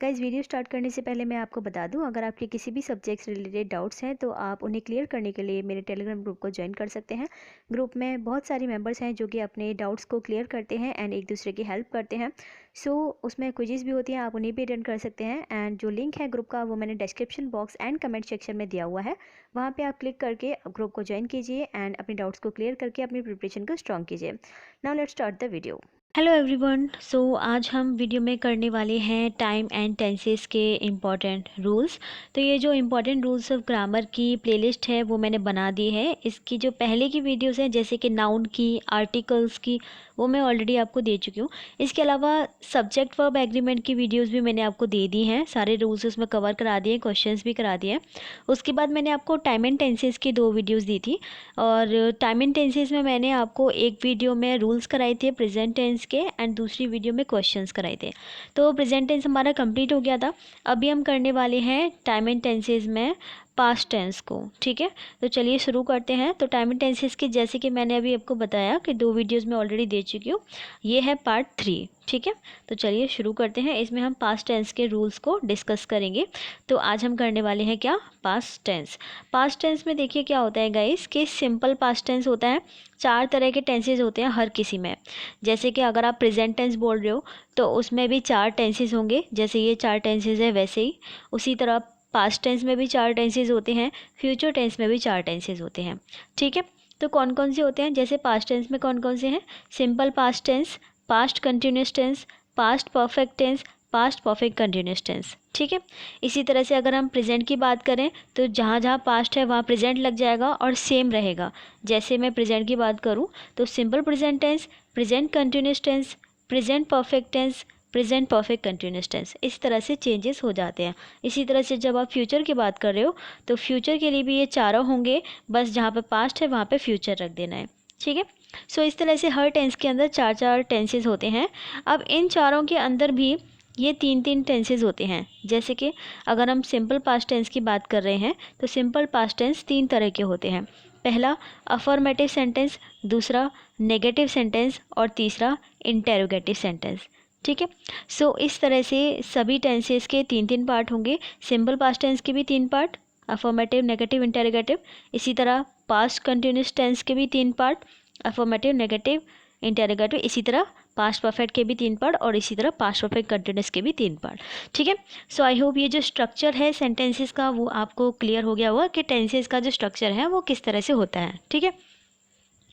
Guys video start करने से पहले मैं आपको बता दूं, अगर आपके किसी भी सब्जेक्ट से रिलेटेड डाउट्स हैं तो आप उन्हें क्लियर करने के लिए मेरे टेलीग्राम ग्रुप को ज्वाइन कर सकते हैं। ग्रुप में बहुत सारे मेंबर्स हैं जो कि अपने डाउट्स को क्लियर करते हैं एंड एक दूसरे की हेल्प करते हैं। सो उसमें क्विज़ेस भी होती हैं, आप उन्हें भी अटेंड कर सकते हैं। एंड जो लिंक है ग्रुप का वो मैंने description box and comment section में दिया हुआ है, वहाँ पर आप क्लिक करके ग्रुप को ज्वाइन कीजिए एंड अपने डाउट्स को क्लियर करके अपनी प्रिपरेशन को स्ट्रॉन्ग कीजिए। Now let's start the video. Hello everyone, so आज हम वीडियो में करने वाले हैं टाइम एंड टेंसेस के इम्पॉर्टेंट रूल्स। तो ये जो इम्पॉर्टेंट रूल्स ऑफ ग्रामर की प्लेलिस्ट है वो मैंने बना दी है। इसकी जो पहले की वीडियोस हैं जैसे कि नाउन की, आर्टिकल्स की, वो मैं ऑलरेडी आपको दे चुकी हूँ। इसके अलावा सब्जेक्ट वर्ब एग्रीमेंट की वीडियोस भी मैंने आपको दे दी हैं, सारे रूल्स उसमें कवर करा दिए, क्वेश्चंस भी करा दिए। उसके बाद मैंने आपको टाइम एंड टेंसेस की 2 वीडियोस दी थी, और टाइम एंड टेंसेस में मैंने आपको एक वीडियो में रूल्स कराए थे प्रेजेंट टेंस के एंड दूसरी वीडियो में क्वेश्चंस कराए थे। तो प्रेजेंट टेंस हमारा कंप्लीट हो गया था। अभी हम करने वाले हैं टाइम एंड टेंसेस में पास्ट टेंस को। ठीक है, तो चलिए शुरू करते हैं। तो टाइम एंड टेंसेस की जैसे कि मैंने अभी आपको बताया कि 2 वीडियोस में ऑलरेडी दे चुकी हूँ, ये है पार्ट 3। ठीक है, तो चलिए शुरू करते हैं। इसमें हम पास्ट टेंस के रूल्स को डिस्कस करेंगे। तो आज हम करने वाले हैं क्या, पास्ट टेंस। पास्ट टेंस में देखिए क्या होता है गाइस कि सिंपल पास्ट टेंस होता है। 4 तरह के टेंसेज होते हैं हर किसी में। जैसे कि अगर आप प्रेजेंट टेंस बोल रहे हो तो उसमें भी 4 टेंसेज होंगे, जैसे ये 4 टेंसेज है वैसे ही। उसी तरह पास्ट टेंस में भी 4 टेंसेज होते हैं, फ्यूचर टेंस में भी 4 टेंसेज होते हैं। ठीक है, तो कौन कौन से होते हैं, जैसे पास्ट टेंस में कौन कौन से हैं, simple past tense, past continuous tense, past perfect tense, past perfect continuous tense. ठीक है, इसी तरह से अगर हम प्रेजेंट की बात करें तो जहाँ जहाँ पास्ट है वहाँ प्रेजेंट लग जाएगा और सेम रहेगा। जैसे मैं प्रेजेंट की बात करूँ तो simple present tense, present continuous tense, present perfect tense, present perfect continuous tense, इस तरह से चेंजेस हो जाते हैं। इसी तरह से जब आप फ्यूचर की बात कर रहे हो तो फ्यूचर के लिए भी ये चारों होंगे, बस जहाँ पे पास्ट है वहाँ पे फ्यूचर रख देना है। ठीक है, सो इस तरह से हर टेंस के अंदर 4 टेंसेज होते हैं। अब इन चारों के अंदर भी ये 3 टेंसेज होते हैं। जैसे कि अगर हम सिंपल पास्ट टेंस की बात कर रहे हैं तो सिंपल पास्ट टेंस 3 तरह के होते हैं। पहला अफर्मेटिव सेंटेंस, दूसरा नेगेटिव सेंटेंस और तीसरा इंटेरोगेटिव सेंटेंस। ठीक है, सो इस तरह से सभी टेंसेस के 3 पार्ट होंगे। सिंपल पास्ट टेंस के भी 3 पार्ट, अफर्मेटिव, नेगेटिव, इंटेरोगेटिव। इसी तरह पास्ट कंटिन्यूस टेंस के भी 3 पार्ट, अफर्मेटिव, नेगेटिव, इंटेरोगेटिव। इसी तरह पास्ट परफेक्ट के भी 3 पार्ट और इसी तरह पास्ट परफेक्ट कंटिन्यूस के भी 3 पार्ट। ठीक है, सो आई होप ये जो स्ट्रक्चर है सेंटेंसेस का वो आपको क्लियर हो गया होगा कि टेंसेस का जो स्ट्रक्चर है वो किस तरह से होता है। ठीक है,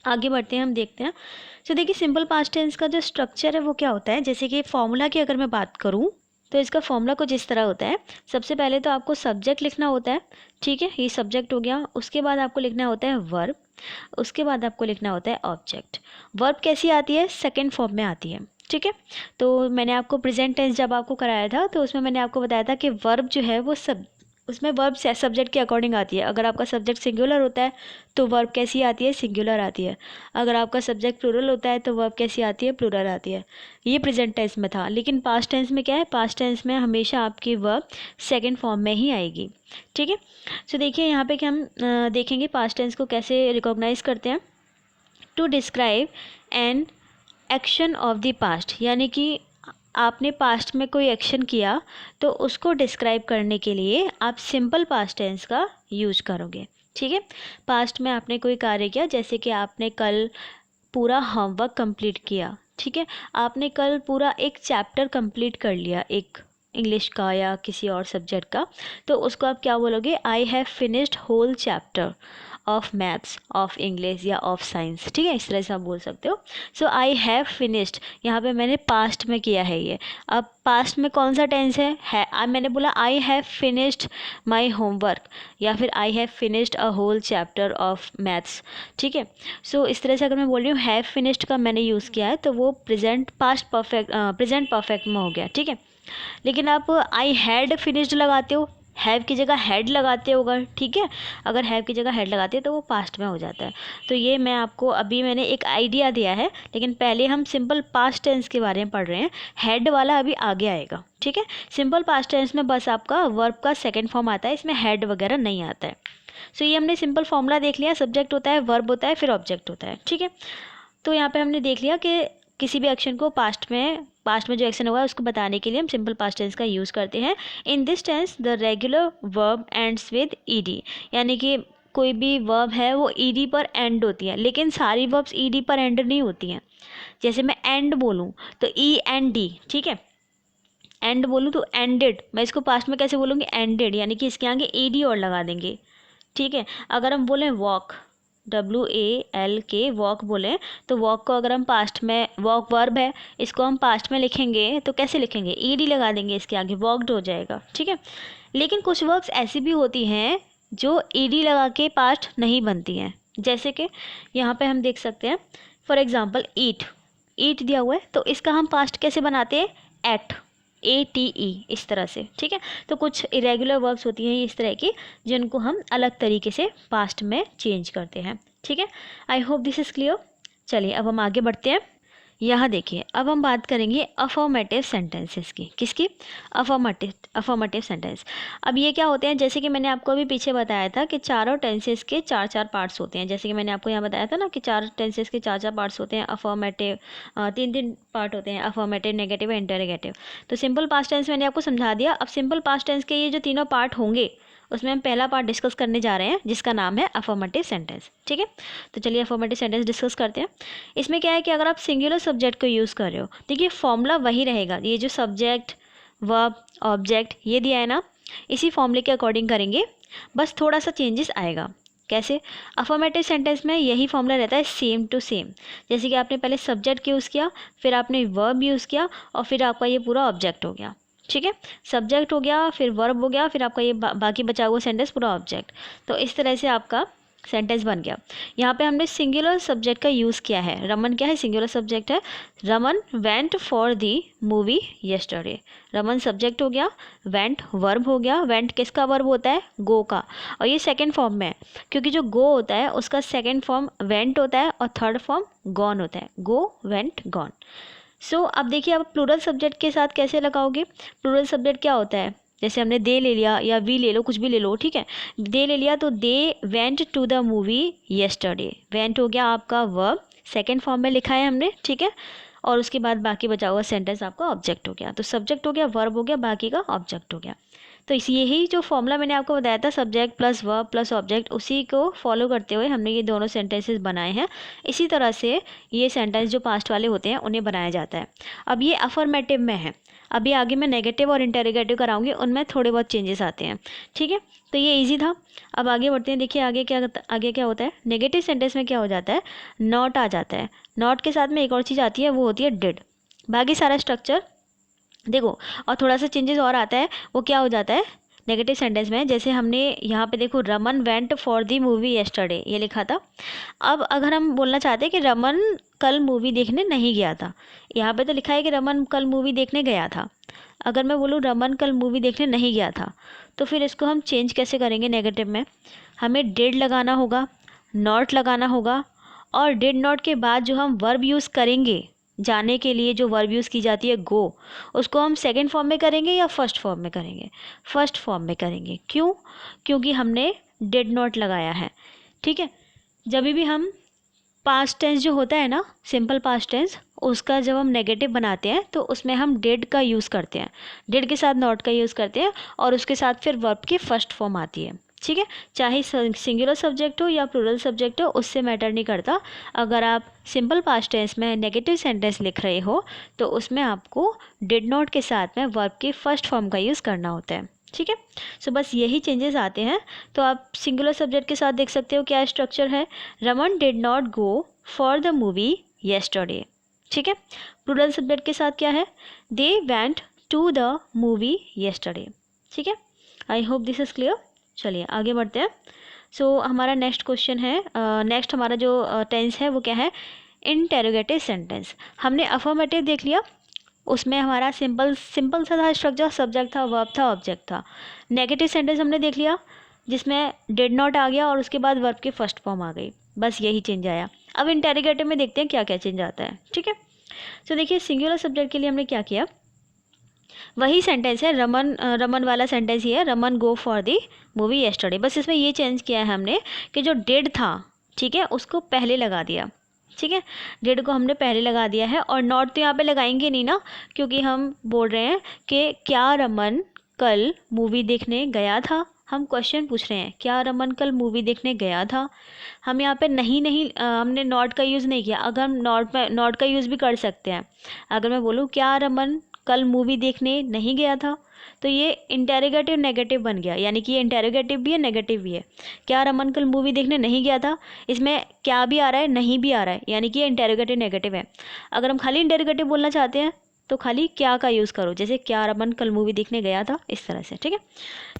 आगे बढ़ते हैं, हम देखते हैं। तो देखिए सिंपल पास्ट टेंस का जो स्ट्रक्चर है वो क्या होता है, जैसे कि फॉर्मूला की अगर मैं बात करूँ तो इसका फॉर्मूला कुछ इस तरह होता है। सबसे पहले तो आपको सब्जेक्ट लिखना होता है। ठीक है, ये सब्जेक्ट हो गया। उसके बाद आपको लिखना होता है वर्ब, उसके बाद आपको लिखना होता है ऑब्जेक्ट। वर्ब कैसी आती है, सेकेंड फॉर्म में आती है। ठीक है, तो मैंने आपको प्रेजेंट टेंस जब आपको कराया था तो उसमें मैंने आपको बताया था कि वर्ब जो है वो सब उसमें वर्ब सब्जेक्ट के अकॉर्डिंग आती है। अगर आपका सब्जेक्ट सिंगुलर होता है तो वर्ब कैसी आती है, सिंगुलर आती है। अगर आपका सब्जेक्ट प्लूरल होता है तो वर्ब कैसी आती है, प्लूरल आती है। ये प्रेजेंट टेंस में था, लेकिन पास्ट टेंस में क्या है, पास्ट टेंस में हमेशा आपकी वर्ब सेकेंड फॉर्म में ही आएगी। ठीक है, सो देखिए यहाँ पे कि हम देखेंगे पास्ट टेंस को कैसे रिकॉग्नाइज करते हैं। To describe an action of the past, यानी कि आपने पास्ट में कोई एक्शन किया तो उसको डिस्क्राइब करने के लिए आप सिंपल पास्ट टेंस का यूज करोगे। ठीक है, पास्ट में आपने कोई कार्य किया, जैसे कि आपने कल पूरा होमवर्क कंप्लीट किया। ठीक है, आपने कल पूरा एक चैप्टर कंप्लीट कर लिया, एक इंग्लिश का या किसी और सब्जेक्ट का, तो उसको आप क्या बोलोगे, I have finished whole chapter of maths, of English या ऑफ साइंस। ठीक है, इस तरह से आप बोल सकते हो। सो आई हैव फिनिश्ड, यहाँ पे मैंने पास्ट में किया है ये। अब पास्ट में कौन सा टेंस है मैंने बोला I have finished my homework या फिर I have finished a whole chapter of maths. ठीक है, सो इस तरह से अगर मैं बोल रही हूँ हैव फिनिश्ड का मैंने यूज़ किया है तो वो प्रेजेंट परफेक्ट में हो गया। ठीक है, लेकिन आप आई हैड फिनिश्ड लगाते हो, हैव की जगह हैड लगाते हो अगर, ठीक है, अगर हैव की जगह हैड लगाते हैं तो वो पास्ट में हो जाता है। तो ये मैं आपको अभी मैंने एक आइडिया दिया है, लेकिन पहले हम सिंपल पास्ट टेंस के बारे में पढ़ रहे हैं। हैड वाला अभी आगे आएगा। ठीक है, सिंपल पास्ट टेंस में बस आपका वर्ब का सेकेंड फॉर्म आता है, इसमें हैड वगैरह नहीं आता है। सो ये हमने सिंपल फॉर्मूला देख लिया, सब्जेक्ट होता है, वर्ब होता है, फिर ऑब्जेक्ट होता है। ठीक है, तो यहाँ पे हमने देख लिया कि किसी भी एक्शन को पास्ट में पास्ट में जो एक्शन हुआ है उसको बताने के लिए हम सिंपल पास्ट टेंस का यूज़ करते हैं। In this tense the regular verb ends with E D, यानी कि कोई भी वर्ब है वो ईडी पर एंड होती है, लेकिन सारी वर्ब्स ईडी पर एंड नहीं होती हैं। जैसे मैं एंड बोलूँ तो ई एन डी, ठीक है, एंड बोलूँ तो एंडेड, मैं इसको पास्ट में कैसे बोलूँगी, एंडेड, यानी कि इसके आगे ईडी और लगा देंगे, ठीक है। अगर हम बोलें वॉक, WALK, वॉक बोलें, तो वॉक को अगर हम पास्ट में, वॉक वर्ब है, इसको हम पास्ट में लिखेंगे तो कैसे लिखेंगे, ईडी लगा देंगे इसके आगे, वॉकड हो जाएगा, ठीक है। लेकिन कुछ वर्ब्स ऐसी भी होती हैं जो ईडी लगा के पास्ट नहीं बनती हैं, जैसे कि यहाँ पे हम देख सकते हैं, फॉर एग्जांपल ईट, ईट दिया हुआ है तो इसका हम पास्ट कैसे बनाते हैं, एट, ATE, इस तरह से, ठीक है। तो कुछ इरेगुलर वर्ब्स होती हैं इस तरह की जिनको हम अलग तरीके से पास्ट में चेंज करते हैं, ठीक है। I hope this is clear. चलिए अब हम आगे बढ़ते हैं। यहाँ देखिए, अब हम बात करेंगे अफर्मेटिव सेंटेंसेस की, किसकी, अफर्मेटिव सेंटेंस। अब ये क्या होते हैं, जैसे कि मैंने आपको अभी पीछे बताया था कि चारों टेंसेस के चार चार पार्ट्स होते हैं, जैसे कि मैंने आपको यहाँ बताया था ना कि चार टेंसेस के चार चार पार्ट्स होते हैं, अफर्मेटिव, तीन तीन पार्ट होते हैं, अफर्मेटिव, नेगेटिव, इंटरोगेटिव। तो सिंपल पास्ट टेंस मैंने आपको समझा दिया। अब सिंपल पास्ट टेंस के ये जो तीनों पार्ट होंगे उसमें हम पहला पार्ट डिस्कस करने जा रहे हैं जिसका नाम है अफर्मेटिव सेंटेंस, ठीक है। तो चलिए अफर्मेटिव सेंटेंस डिस्कस करते हैं। इसमें क्या है कि अगर आप सिंगुलर सब्जेक्ट को यूज़ कर रहे हो, देखिए फॉर्मूला वही रहेगा, ये जो सब्जेक्ट, वर्ब, ऑब्जेक्ट ये दिया है ना, इसी फॉर्मूले के अकॉर्डिंग करेंगे, बस थोड़ा सा चेंजेस आएगा। कैसे, अफर्मेटिव सेंटेंस में यही फॉर्मूला रहता है, सेम टू सेम। जैसे कि आपने पहले सब्जेक्ट यूज़ किया, फिर आपने वर्ब यूज़ किया और फिर आपका ये पूरा ऑब्जेक्ट हो गया, ठीक है। सब्जेक्ट हो गया, फिर वर्ब हो गया, फिर आपका ये बाकी बचा हुआ सेंटेंस पूरा ऑब्जेक्ट। तो इस तरह से आपका सेंटेंस बन गया। यहाँ पे हमने सिंगुलर सब्जेक्ट का यूज़ किया है। रमन क्या है, सिंगुलर सब्जेक्ट है। Raman went for the movie yesterday, Raman subject हो गया, वेंट वर्ब हो गया। वेंट किसका वर्ब होता है, गो का, और ये सेकेंड फॉर्म में है क्योंकि जो गो होता है उसका सेकेंड फॉर्म वेंट होता है और थर्ड फॉर्म गॉन होता है, गो वेंट गॉन। सो अब देखिए आप प्लूरल सब्जेक्ट के साथ कैसे लगाओगे। प्लूरल सब्जेक्ट क्या होता है, जैसे हमने दे ले लिया या वी ले लो, कुछ भी ले लो, ठीक है। दे ले लिया तो they went to the movie yesterday, went हो गया आपका वर्ब, सेकेंड फॉर्म में लिखा है हमने, ठीक है। और उसके बाद बाकी बचा हुआ सेंटेंस आपका ऑब्जेक्ट हो गया। तो सब्जेक्ट हो गया, वर्ब हो गया, बाकी का ऑब्जेक्ट हो गया। तो इस यही जो फॉर्मूला मैंने आपको बताया था, subject plus verb plus object, उसी को फॉलो करते हुए हमने ये दोनों सेंटेंसेस बनाए हैं। इसी तरह से ये सेंटेंस जो पास्ट वाले होते हैं उन्हें बनाया जाता है। अब ये अफर्मेटिव में है, अभी आगे मैं नेगेटिव और इंटेरोगेटिव कराऊंगी, उनमें थोड़े बहुत चेंजेस आते हैं, ठीक है। तो ये इजी था। अब आगे बढ़ते हैं। देखिए आगे क्या होता है, नेगेटिव सेंटेंस में क्या हो जाता है, नॉट आ जाता है। नॉट के साथ में एक और चीज़ आती है, वो होती है डिड। बाकी सारा स्ट्रक्चर देखो, और थोड़ा सा चेंजेस और आता है, वो क्या हो जाता है नेगेटिव सेंटेंस में। जैसे हमने यहाँ पे देखो, Raman went for the movie yesterday ये लिखा था। अब अगर हम बोलना चाहते हैं कि रमन कल मूवी देखने नहीं गया था, यहाँ पे तो लिखा है कि रमन कल मूवी देखने गया था। अगर मैं बोलूँ रमन कल मूवी देखने नहीं गया था, तो फिर इसको हम चेंज कैसे करेंगे नेगेटिव में, हमें डिड लगाना होगा, नॉट लगाना होगा, और डिड नॉट के बाद जो हम वर्ब यूज़ करेंगे जाने के लिए, जो वर्ब यूज़ की जाती है गो, उसको हम सेकंड फॉर्म में करेंगे या फर्स्ट फॉर्म में करेंगे, फर्स्ट फॉर्म में करेंगे। क्यों, क्योंकि हमने डिड नॉट लगाया है, ठीक है। जब भी हम पास्ट टेंस जो होता है ना, सिंपल पास्ट टेंस, उसका जब हम नेगेटिव बनाते हैं तो उसमें हम डिड का यूज़ करते हैं, डिड के साथ नॉट का यूज़ करते हैं, और उसके साथ फिर वर्ब की फर्स्ट फॉर्म आती है, ठीक है। चाहे सिंगुलर सब्जेक्ट हो या प्लूरल सब्जेक्ट हो, उससे मैटर नहीं करता। अगर आप सिंपल पास्ट टेंस में नेगेटिव सेंटेंस लिख रहे हो तो उसमें आपको डिड नॉट के साथ में वर्ब की फर्स्ट फॉर्म का यूज़ करना होता है, ठीक है। सो बस यही चेंजेस आते हैं। तो आप सिंगुलर सब्जेक्ट के साथ देख सकते हो क्या स्ट्रक्चर है, Raman did not go for the movie yesterday, ठीक है। प्लूरल सब्जेक्ट के साथ क्या है, they went to the movie yesterday, ठीक है। I hope this is clear. चलिए आगे बढ़ते हैं। सो हमारा नेक्स्ट क्वेश्चन है, नेक्स्ट हमारा जो टेंस है वो क्या है, इंटेरोगेटिव सेंटेंस। हमने अफर्मेटिव देख लिया, उसमें हमारा सिंपल सा था स्ट्रक्चर, सब्जेक्ट था, वर्ब था, ऑब्जेक्ट था। नेगेटिव सेंटेंस हमने देख लिया जिसमें डिड नॉट आ गया और उसके बाद वर्ब की फर्स्ट फॉर्म आ गई, बस यही चेंज आया। अब इंटेरोगेटिव में देखते हैं क्या क्या चेंज आता है, ठीक है। सो देखिए सिंगुलर सब्जेक्ट के लिए हमने क्या किया, वही सेंटेंस है, रमन वाला सेंटेंस ही है, Raman go for the movie yesterday. बस इसमें ये चेंज किया है हमने कि जो डिड था, ठीक है, उसको पहले लगा दिया, ठीक है, डिड को हमने पहले लगा दिया है। और नॉट तो यहाँ पे लगाएंगे नहीं ना, क्योंकि हम बोल रहे हैं कि क्या रमन कल मूवी देखने गया था। हम क्वेश्चन पूछ रहे हैं, क्या रमन कल मूवी देखने गया था। हम यहाँ पे नहीं नहीं हमने नॉट का यूज़ नहीं किया। अगर हम नॉट का यूज़ भी कर सकते हैं। अगर मैं बोलूँ क्या रमन कल मूवी देखने नहीं गया था, तो ये इंटेरोगेटिव नेगेटिव बन गया, यानी कि ये इंटेरोगेटिव भी है नेगेटिव भी है। क्या रमन कल मूवी देखने नहीं गया था, इसमें क्या भी आ रहा है नहीं भी आ रहा है, यानी कि ये इंटेरोगेटिव नेगेटिव है। अगर हम खाली इंटेरोगेटिव बोलना चाहते हैं तो खाली क्या का यूज़ करो, जैसे क्या रमन कल मूवी देखने गया था, इस तरह से। ठीक है,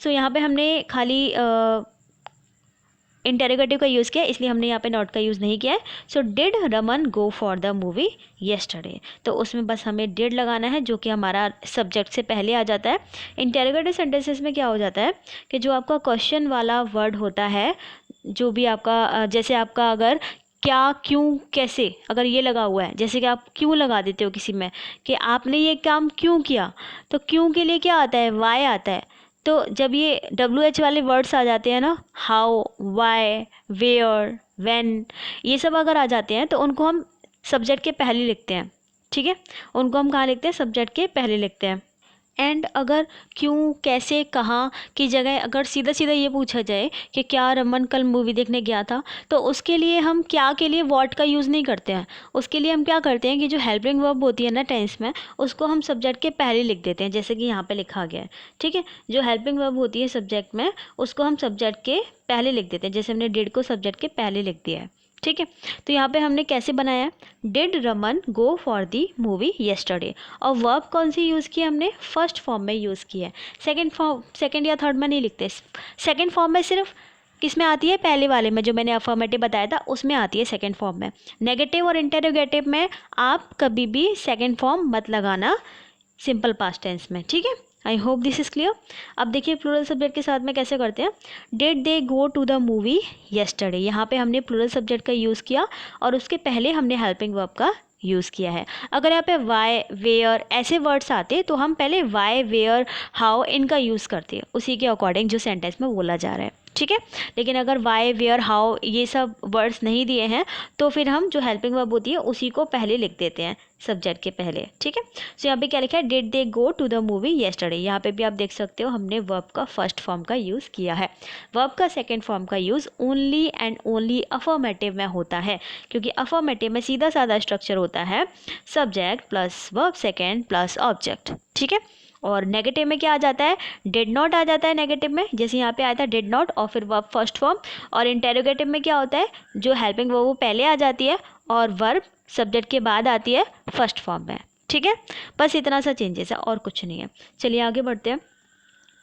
सो यहाँ पे हमने खाली इंटेरोगेटिव का यूज़ किया, इसलिए हमने यहाँ पे नॉट का यूज़ नहीं किया है। So did Raman go for the movie yesterday, तो उसमें बस हमें डिड लगाना है, जो कि हमारा सब्जेक्ट से पहले आ जाता है। इंटेरोगेटिव सेंटेंसेस में क्या हो जाता है कि जो आपका क्वेश्चन वाला वर्ड होता है, जो भी आपका जैसे आपका अगर क्या क्यों कैसे अगर ये लगा हुआ है, जैसे कि आप क्यों लगा देते हो किसी में कि आपने ये काम क्यों किया, तो क्यों के लिए क्या आता है, वाई आता है। तो जब ये WH वाले वर्ड्स आ जाते हैं ना, हाउ, वाई, वेयर, व्हेन, ये सब अगर आ जाते हैं तो उनको हम सब्जेक्ट के पहले लिखते हैं। ठीक है, उनको हम कहाँ लिखते हैं, सब्जेक्ट के पहले लिखते हैं। एंड अगर क्यों कैसे कहाँ की जगह अगर सीधा सीधा ये पूछा जाए कि क्या रमन कल मूवी देखने गया था, तो उसके लिए हम क्या के लिए वॉट का यूज़ नहीं करते हैं। उसके लिए हम क्या करते हैं कि जो हेल्पिंग वर्ब होती है ना टेंस में, उसको हम सब्जेक्ट के पहले लिख देते हैं, जैसे कि यहाँ पे लिखा गया है। ठीक है, जो हेल्पिंग वर्ब होती है सब्जेक्ट में, उसको हम सब्जेक्ट के पहले लिख देते हैं, जैसे हमने डिड को सब्जेक्ट के पहले लिख दिया है। ठीक है, तो यहाँ पे हमने कैसे बनाया, did Raman go for the movie yesterday, और वर्ब कौन सी यूज़ की हमने, फर्स्ट फॉर्म में यूज़ की है। सेकंड या थर्ड में नहीं लिखते। सेकंड फॉर्म में सिर्फ किस में आती है, पहले वाले में जो मैंने अफर्मेटिव बताया था उसमें आती है सेकंड फॉर्म में। नेगेटिव और इंटेरोगेटिव में आप कभी भी सेकंड फॉर्म मत लगाना सिंपल पास्ट टेंस में। ठीक है, I hope this is clear. अब देखिए प्लूरल सब्जेक्ट के साथ में कैसे करते हैं। Did they go to the movie yesterday, यहाँ पे हमने प्लूरल सब्जेक्ट का यूज़ किया और उसके पहले हमने हेल्पिंग वर्ब का यूज़ किया है। अगर यहाँ पे वाई, वेयर ऐसे वर्ड्स आते तो हम पहले वाई, वेयर, हाउ इनका यूज़ करते हैं, उसी के अकॉर्डिंग जो सेंटेंस में बोला जा रहा है। ठीक है, लेकिन अगर वाई, वेयर, हाउ ये सब वर्ड्स नहीं दिए हैं तो फिर हम जो हेल्पिंग वर्ब होती है उसी को पहले लिख देते हैं सब्जेक्ट के पहले। ठीक है, सो यहाँ पे क्या लिखा है, did they go to the movie yesterday. यहाँ पे भी आप देख सकते हो हमने वर्ब का फर्स्ट फॉर्म का यूज़ किया है। वर्ब का सेकंड फॉर्म का use only and only affirmative में होता है, क्योंकि अफर्मेटिव में सीधा साधा स्ट्रक्चर होता है, subject plus verb second plus object. ठीक है, और नेगेटिव में क्या आ जाता है, डिड नॉट आ जाता है नेगेटिव में, जैसे यहाँ पे आया था डिड नॉट और फिर वर्ब फर्स्ट फॉर्म। और इंटेरोगेटिव में क्या होता है, जो हेल्पिंग वर्ब वो पहले आ जाती है और वर्ब सब्जेक्ट के बाद आती है फर्स्ट फॉर्म में। ठीक है, बस इतना सा चेंजेस है और कुछ नहीं है। चलिए आगे बढ़ते हैं।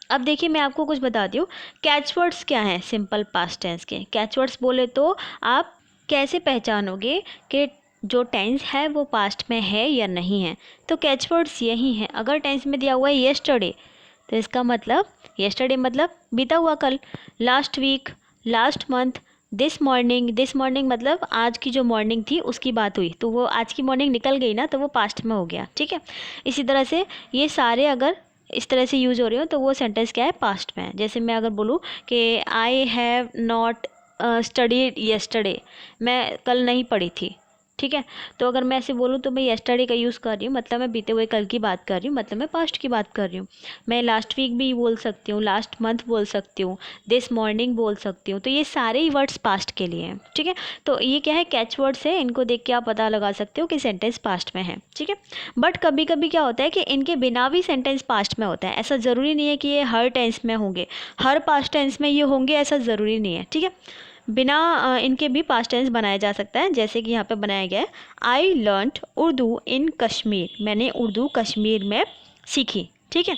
अब देखिए मैं आपको कुछ बताती हूँ, कैचवर्ड्स क्या हैं सिंपल पास्ट टेंस के। कैचवर्ड्स बोले तो आप कैसे पहचानोगे कि जो टेंस है वो पास्ट में है या नहीं है, तो कैचवर्ड्स यही हैं। अगर टेंस में दिया हुआ है येस्टरडे, तो इसका मतलब येस्टरडे मतलब बीता हुआ कल, last week, last month, this morning मतलब आज की जो मॉर्निंग थी उसकी बात हुई, तो वो आज की मॉर्निंग निकल गई ना, तो वो पास्ट में हो गया। ठीक है, इसी तरह से ये सारे अगर इस तरह से यूज़ हो रहे हो तो वो सेंटेंस क्या है, पास्ट में है। जैसे मैं अगर बोलूँ कि I have not studied yesterday, मैं कल नहीं पढ़ी थी। ठीक है, तो अगर मैं ऐसे बोलूँ तो मैं येस्टरडे का यूज़ कर रही हूँ, मतलब मैं बीते हुए कल की बात कर रही हूँ, मतलब मैं पास्ट की बात कर रही हूँ। मैं लास्ट वीक भी बोल सकती हूँ, लास्ट मंथ बोल सकती हूँ, दिस मॉर्निंग बोल सकती हूँ, तो ये सारे ही वर्ड्स पास्ट के लिए हैं। ठीक है, तो ये क्या है, कैच वर्ड्स है, इनको देख के आप पता लगा सकते हो कि सेंटेंस पास्ट में है। ठीक है, बट कभी कभी क्या होता है कि इनके बिना भी सेंटेंस पास्ट में होता है। ऐसा ज़रूरी नहीं है कि ये हर टेंस में होंगे, हर पास्ट टेंस में ये होंगे, ऐसा ज़रूरी नहीं है। ठीक है, बिना इनके भी पास्ट टेंस बनाया जा सकता है, जैसे कि यहाँ पे बनाया गया है, आई लर्नड उर्दू इन कश्मीर, मैंने उर्दू कश्मीर में सीखी। ठीक है,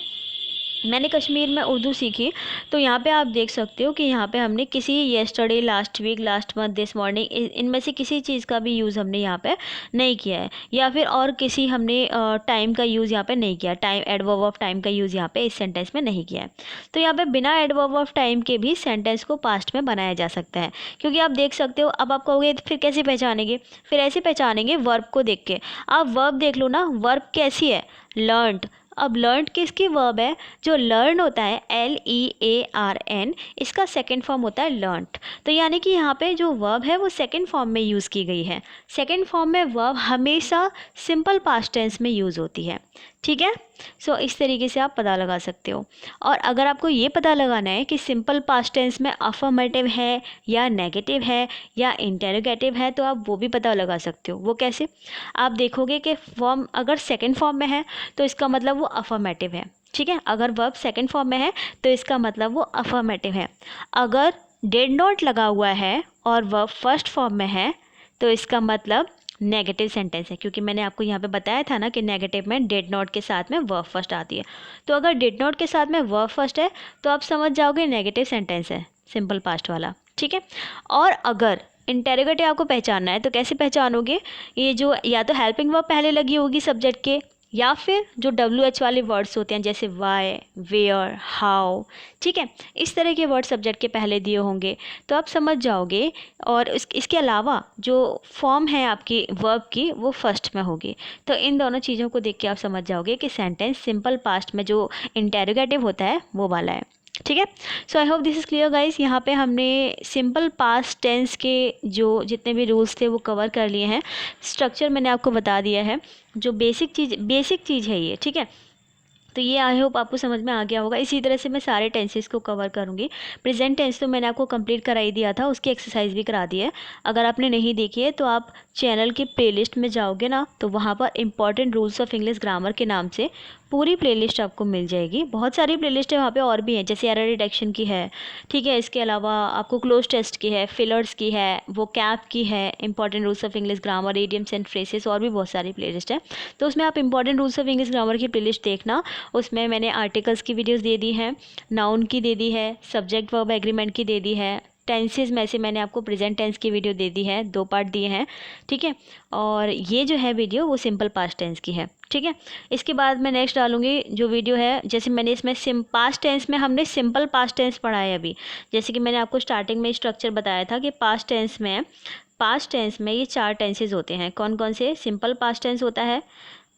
मैंने कश्मीर में उर्दू सीखी, तो यहाँ पे आप देख सकते हो कि यहाँ पे हमने किसी yesterday, last week, last month, this morning इनमें से किसी चीज़ का भी यूज़ हमने यहाँ पे नहीं किया है, या फिर और किसी हमने टाइम का यूज़ यहाँ पे नहीं किया, टाइम एडवर्ब ऑफ टाइम का यूज़ यहाँ पे इस सेंटेंस में नहीं किया है। तो यहाँ पे बिना एडवर्ब ऑफ टाइम के भी सेंटेंस को पास्ट में बनाया जा सकता है, क्योंकि आप देख सकते हो। अब आप कहोगे फिर कैसे पहचानेंगे, फिर ऐसे पहचानेंगे वर्ब को देख के। आप वर्ब देख लो ना, वर्ब कैसी है, लर्नड, अब लर्न किसकी वर्ब है? जो लर्न होता है LEARN, इसका सेकेंड फॉर्म होता है लर्नड। तो यानी कि यहाँ पे जो वर्ब है वो सेकेंड फॉर्म में यूज़ की गई है। सेकेंड फॉर्म में वर्ब हमेशा सिंपल पास्ट टेंस में यूज़ होती है, ठीक है। सो इस तरीके से आप पता लगा सकते हो। और अगर आपको ये पता लगाना है कि सिंपल पास्ट टेंस में अफर्मेटिव है या नेगेटिव है या इंटेरोगेटिव है, तो आप वो भी पता लगा सकते हो। वो कैसे? आप देखोगे कि फॉर्म अगर सेकेंड फॉर्म में है तो इसका मतलब वो अफर्मेटिव है, ठीक है। अगर वर्ब सेकेंड फॉर्म में है तो इसका मतलब वो अफर्मेटिव है। अगर डिड नॉट लगा हुआ है और वर्ब फर्स्ट फॉर्म में है तो इसका मतलब नेगेटिव सेंटेंस है, क्योंकि मैंने आपको यहाँ पे बताया था ना कि नेगेटिव में डिड नॉट के साथ में वर्ब फर्स्ट आती है। तो अगर डिड नॉट के साथ में वर्ब फर्स्ट है तो आप समझ जाओगे नेगेटिव सेंटेंस है, सिंपल पास्ट वाला, ठीक है। और अगर इंटेरोगेटिव आपको पहचानना है तो कैसे पहचानोगे? ये जो या तो हेल्पिंग वर्ब पहले लगी होगी सब्जेक्ट के, या फिर जो WH वाले वर्ड्स होते हैं जैसे वाई, वेयर, हाउ, ठीक है, इस तरह के वर्ड सब्जेक्ट के पहले दिए होंगे तो आप समझ जाओगे। और इसके अलावा जो फॉर्म है आपकी वर्ब की वो फर्स्ट में होगी। तो इन दोनों चीज़ों को देख के आप समझ जाओगे कि सेंटेंस सिंपल पास्ट में जो इंटेरोगेटिव होता है वो वाला है, ठीक है। So I hope this is clear guys. यहाँ पे हमने सिंपल पास्ट टेंस के जो जितने भी रूल्स थे वो कवर कर लिए हैं। स्ट्रक्चर मैंने आपको बता दिया है, जो बेसिक चीज़ है ये, ठीक है। तो ये आई होप आपको समझ में आ गया होगा। इसी तरह से मैं सारे टेंसेस को कवर करूँगी। प्रेजेंट टेंस तो मैंने आपको कंप्लीट करा ही दिया था, उसकी एक्सरसाइज भी करा दी है। अगर आपने नहीं देखी है तो आप चैनल की प्लेलिस्ट में जाओगे ना तो वहाँ पर important rules of English grammar के नाम से पूरी प्लेलिस्ट आपको मिल जाएगी। बहुत सारी प्लेलिस्ट है वहाँ पे, और भी हैं, जैसे एरर डिटेक्शन की है, ठीक है। इसके अलावा आपको क्लोज टेस्ट की है, फिलर्स की है, वो कैप की है, important rules of English grammar, idioms and phrases, और भी बहुत सारी प्लेलिस्ट है। तो उसमें आप important rules of English grammar की प्लेलिस्ट देखना। उसमें मैंने आर्टिकल्स की वीडियोस दे दी हैं, नाउन की दे दी है, सब्जेक्ट वर्ब एग्रीमेंट की दे दी है, टेंसेज में से मैंने आपको प्रेजेंट टेंस की वीडियो दे दी है, 2 पार्ट दिए हैं, ठीक है। और ये जो है वीडियो वो सिंपल पास्ट टेंस की है, ठीक है। इसके बाद मैं नेक्स्ट डालूंगी जो वीडियो है, जैसे मैंने इसमें पास्ट टेंस में हमने सिंपल पास्ट टेंस पढ़ा है अभी। जैसे कि मैंने आपको स्टार्टिंग में स्ट्रक्चर बताया था कि पास्ट टेंस में ये 4 टेंसेज होते हैं। कौन कौन से? सिंपल पास्ट टेंस होता है,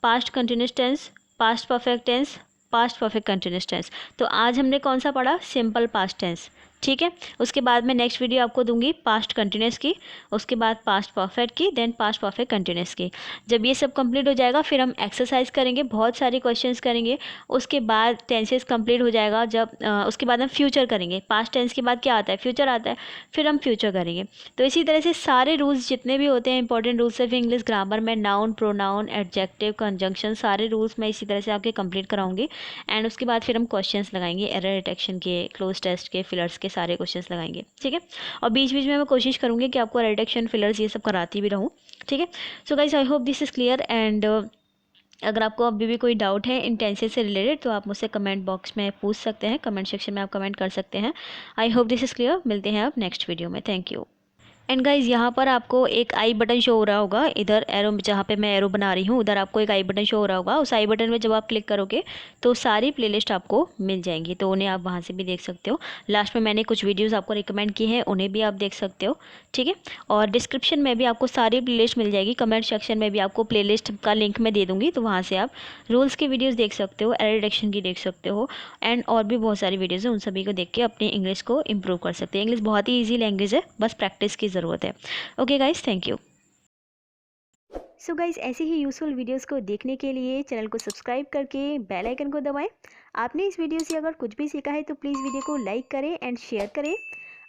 past continuous tense, past perfect tense, past perfect continuous tense. तो आज हमने कौन सा पढ़ा? सिंपल पास्ट टेंस, ठीक है। उसके बाद मैं नेक्स्ट वीडियो आपको दूंगी पास्ट कंटिन्यूस की, उसके बाद पास्ट परफेक्ट की, देन पास्ट परफेक्ट कंटिन्यूस की। जब ये सब कंप्लीट हो जाएगा फिर हम एक्सरसाइज करेंगे, बहुत सारे क्वेश्चंस करेंगे। उसके बाद टेंसेस कंप्लीट हो जाएगा, जब उसके बाद हम फ्यूचर करेंगे। पास्ट टेंस के बाद क्या आता है? फ्यूचर आता है, फिर हम फ्यूचर करेंगे। तो इसी तरह से सारे रूल्स जितने भी होते हैं important rules of English grammar में, नाउन, प्रोनाउन, एडजेक्टिव, कंजंक्शन, सारे रूल्स मैं इसी तरह से आपके कंप्लीट कराऊंगी। एंड उसके बाद फिर हम क्वेश्चंस लगाएंगे, एरर डिटेक्शन के, क्लोज टेस्ट के, फिलर्स के सारे क्वेश्चंस लगाएंगे, ठीक है। और बीच बीच में मैं कोशिश करूंगी कि आपको एरर डिटेक्शन, फिलर्स ये सब कराती भी रहूं, ठीक है। So guys I hope this is clear. And अगर आपको अभी भी कोई डाउट है इन टेंसेस से रिलेटेड तो आप मुझसे कमेंट बॉक्स में पूछ सकते हैं, कमेंट सेक्शन में आप कमेंट कर सकते हैं। आई होप दिस इज क्लियर। मिलते हैं आप नेक्स्ट वीडियो में। Thank you. एंड गाइज यहाँ पर आपको एक आई बटन शो हो रहा होगा, इधर एरो, जहाँ पे मैं एरो बना रही हूँ उधर आपको एक आई बटन शो हो रहा होगा। उस आई बटन में जब आप क्लिक करोगे तो सारी प्लेलिस्ट आपको मिल जाएंगी, तो उन्हें आप वहाँ से भी देख सकते हो। लास्ट में मैंने कुछ वीडियोस आपको रिकमेंड की हैं, उन्हें भी आप देख सकते हो, ठीक है। और डिस्क्रिप्शन में भी आपको सारी प्लेलिस्ट मिल जाएगी, कमेंट सेक्शन में भी आपको प्लेलिस्ट का लिंक मैं दे दूँगी, तो वहाँ से आप रूल्स की वीडियोज़ देख सकते हो, एरर डिटेक्शन की देख सकते हो, एंड और भी बहुत सारी वीडियोज़ हैं, उन सभी को देख के अपनी इंग्लिश को इम्प्रूव कर सकते हैं। इंग्लिश बहुत ही ईजी लैंग्वेज है, बस प्रैक्टिस की ज़रूरत है। Okay guys, thank you. So guys, ऐसे ही यूजफुल वीडियोस को देखने के लिए चैनल को सब्सक्राइब करके बेल आइकन को दबाएं। आपने इस वीडियो से अगर कुछ भी सीखा है तो प्लीज़ वीडियो को लाइक करें एंड शेयर करें।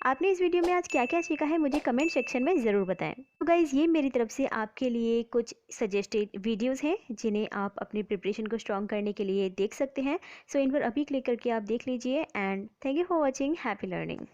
आपने इस वीडियो में आज क्या क्या सीखा है मुझे कमेंट सेक्शन में ज़रूर बताएं। तो गाइज़, ये मेरी तरफ से आपके लिए कुछ सजेस्टेड वीडियोस हैं जिन्हें आप अपनी प्रिपरेशन को स्ट्रॉन्ग करने के लिए देख सकते हैं। सो इन पर अभी क्लिक करके आप देख लीजिए। And thank you for watching. Happy learning.